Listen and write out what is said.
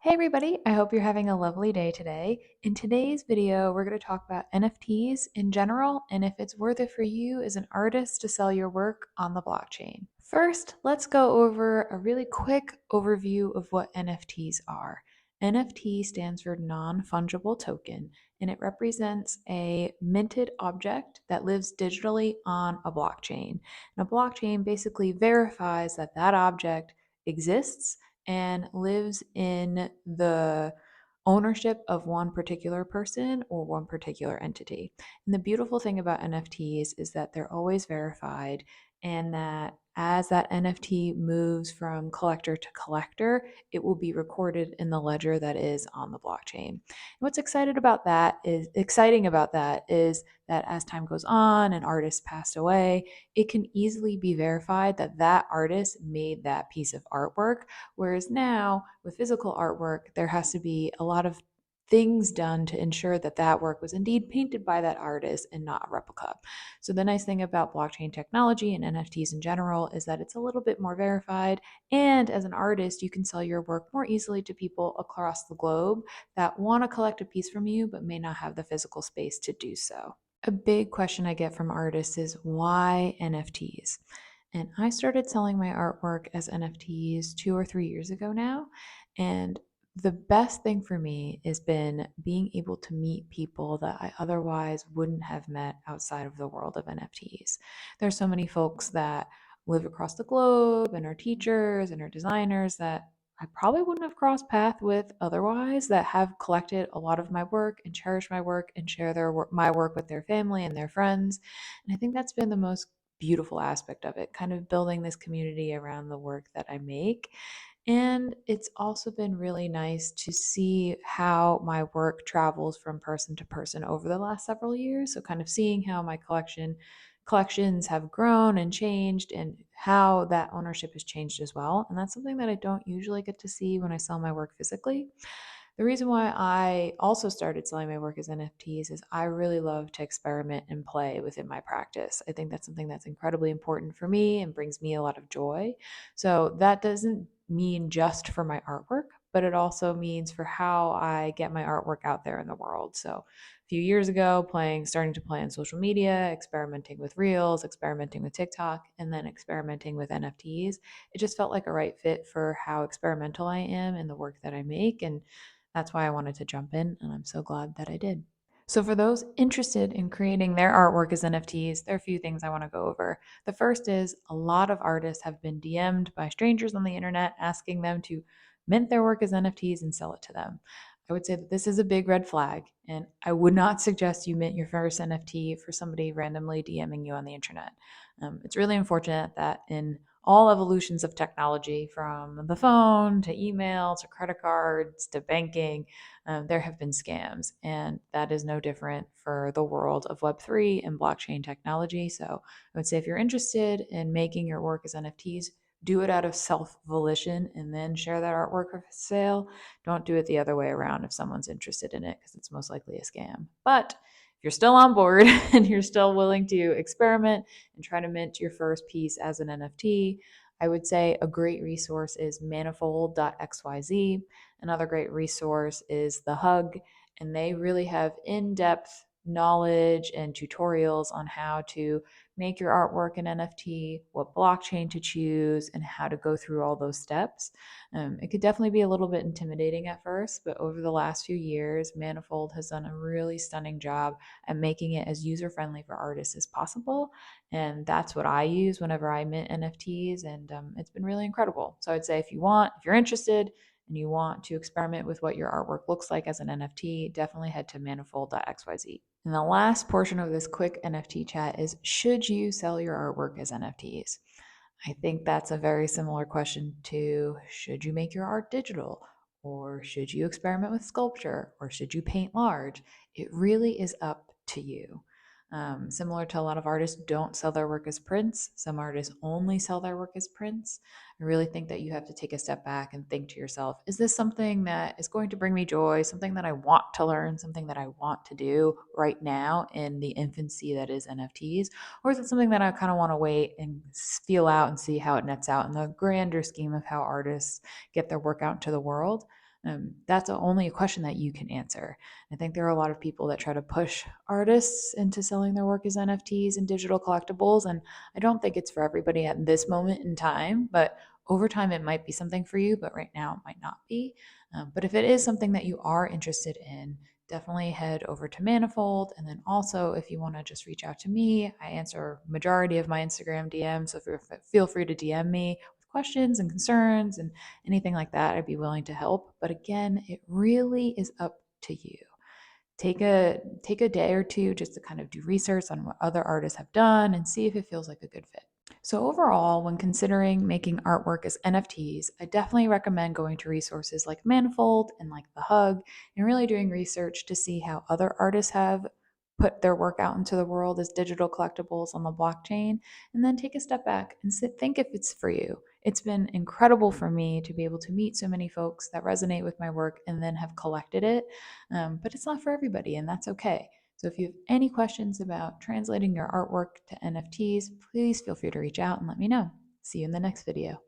Hey everybody, I hope you're having a lovely day today. In today's video, we're going to talk about NFTs in general and if it's worth it for you as an artist to sell your work on the blockchain. First, let's go over a really quick overview of what NFTs are. NFT stands for non-fungible token, and it represents a minted object that lives digitally on a blockchain. And a blockchain basically verifies that that object exists and lives in the ownership of one particular person or one particular entity. And the beautiful thing about NFTs is that they're always verified, and that as that NFT moves from collector to collector, it will be recorded in the ledger that is on the blockchain. And what's exciting about that is that as time goes on and artists passed away, it can easily be verified that that artist made that piece of artwork. Whereas now, with physical artwork, there has to be a lot of things done to ensure that that work was indeed painted by that artist and not a replica. So, the nice thing about blockchain technology and NFTs in general is that it's a little bit more verified. And as an artist, you can sell your work more easily to people across the globe that want to collect a piece from you but may not have the physical space to do so. A big question I get from artists is why NFTs? And I started selling my artwork as NFTs 2 or 3 years ago now. And the best thing for me has been being able to meet people that I otherwise wouldn't have met outside of the world of NFTs. There's so many folks that live across the globe and are teachers and are designers that I probably wouldn't have crossed paths with otherwise, that have collected a lot of my work and cherish my work and share my work with their family and their friends. And I think that's been the most beautiful aspect of it, kind of building this community around the work that I make. And it's also been really nice to see how my work travels from person to person over the last several years. So kind of seeing how my collections have grown and changed and how that ownership has changed as well. And that's something that I don't usually get to see when I sell my work physically. The reason why I also started selling my work as NFTs is I really love to experiment and play within my practice. I think that's something that's incredibly important for me and brings me a lot of joy. So that doesn't mean just for my artwork, but it also means for how I get my artwork out there in the world. So a few years ago, starting to play on social media, experimenting with Reels, experimenting with TikTok, and then experimenting with NFTs. It just felt like a right fit for how experimental I am in the work that I make. And that's why I wanted to jump in, and I'm so glad that I did. So, for those interested in creating their artwork as NFTs, there are a few things I want to go over. The first is a lot of artists have been DM'd by strangers on the internet asking them to mint their work as NFTs and sell it to them. I would say that this is a big red flag, and I would not suggest you mint your first NFT for somebody randomly DMing you on the internet. It's really unfortunate that in all evolutions of technology, from the phone to email to credit cards to banking, there have been scams. And that is no different for the world of Web3 and blockchain technology. So I would say if you're interested in making your work as NFTs, do it out of self volition and then share that artwork for sale. Don't do it the other way around if someone's interested in it, because it's most likely a scam. But if you're still on board and you're still willing to experiment and try to mint your first piece as an NFT, I would say a great resource is manifold.xyz. Another great resource is The Hug, and they really have in depth knowledge and tutorials on how to make your artwork an NFT, what blockchain to choose, and how to go through all those steps. It could definitely be a little bit intimidating at first, but over the last few years, Manifold has done a really stunning job at making it as user friendly for artists as possible. And that's what I use whenever I mint NFTs, and it's been really incredible. So I'd say if you're interested and you want to experiment with what your artwork looks like as an NFT, definitely head to manifold.xyz. And the last portion of this quick NFT chat is, should you sell your artwork as NFTs? I think that's a very similar question to, should you make your art digital? Or should you experiment with sculpture? Or should you paint large? It really is up to you. Similar to a lot of artists don't sell their work as prints. Some artists only sell their work as prints. I really think that you have to take a step back and think to yourself, is this something that is going to bring me joy, something that I want to learn, something that I want to do right now in the infancy that is NFTs? Or is it something that I kind of want to wait and feel out and see how it nets out in the grander scheme of how artists get their work out into the world? That's only a question that you can answer. I think there are a lot of people that try to push artists into selling their work as NFTs and digital collectibles, and I don't think it's for everybody at this moment in time, but over time it might be something for you, but right now it might not be. But if it is something that you are interested in, definitely head over to Manifold. And then also, if you want to just reach out to me, I answer majority of my Instagram DMs. So feel free to DM me with questions and concerns and anything like that. I'd be willing to help. But again, it really is up to you. Take a day or two just to kind of do research on what other artists have done and see if it feels like a good fit. So, overall, when considering making artwork as NFTs, I definitely recommend going to resources like Manifold and like The Hug and really doing research to see how other artists have put their work out into the world as digital collectibles on the blockchain, and then take a step back and think if it's for you. It's been incredible for me to be able to meet so many folks that resonate with my work and then have collected it. But it's not for everybody, and that's okay. So if you have any questions about translating your artwork to NFTs, please feel free to reach out and let me know. See you in the next video.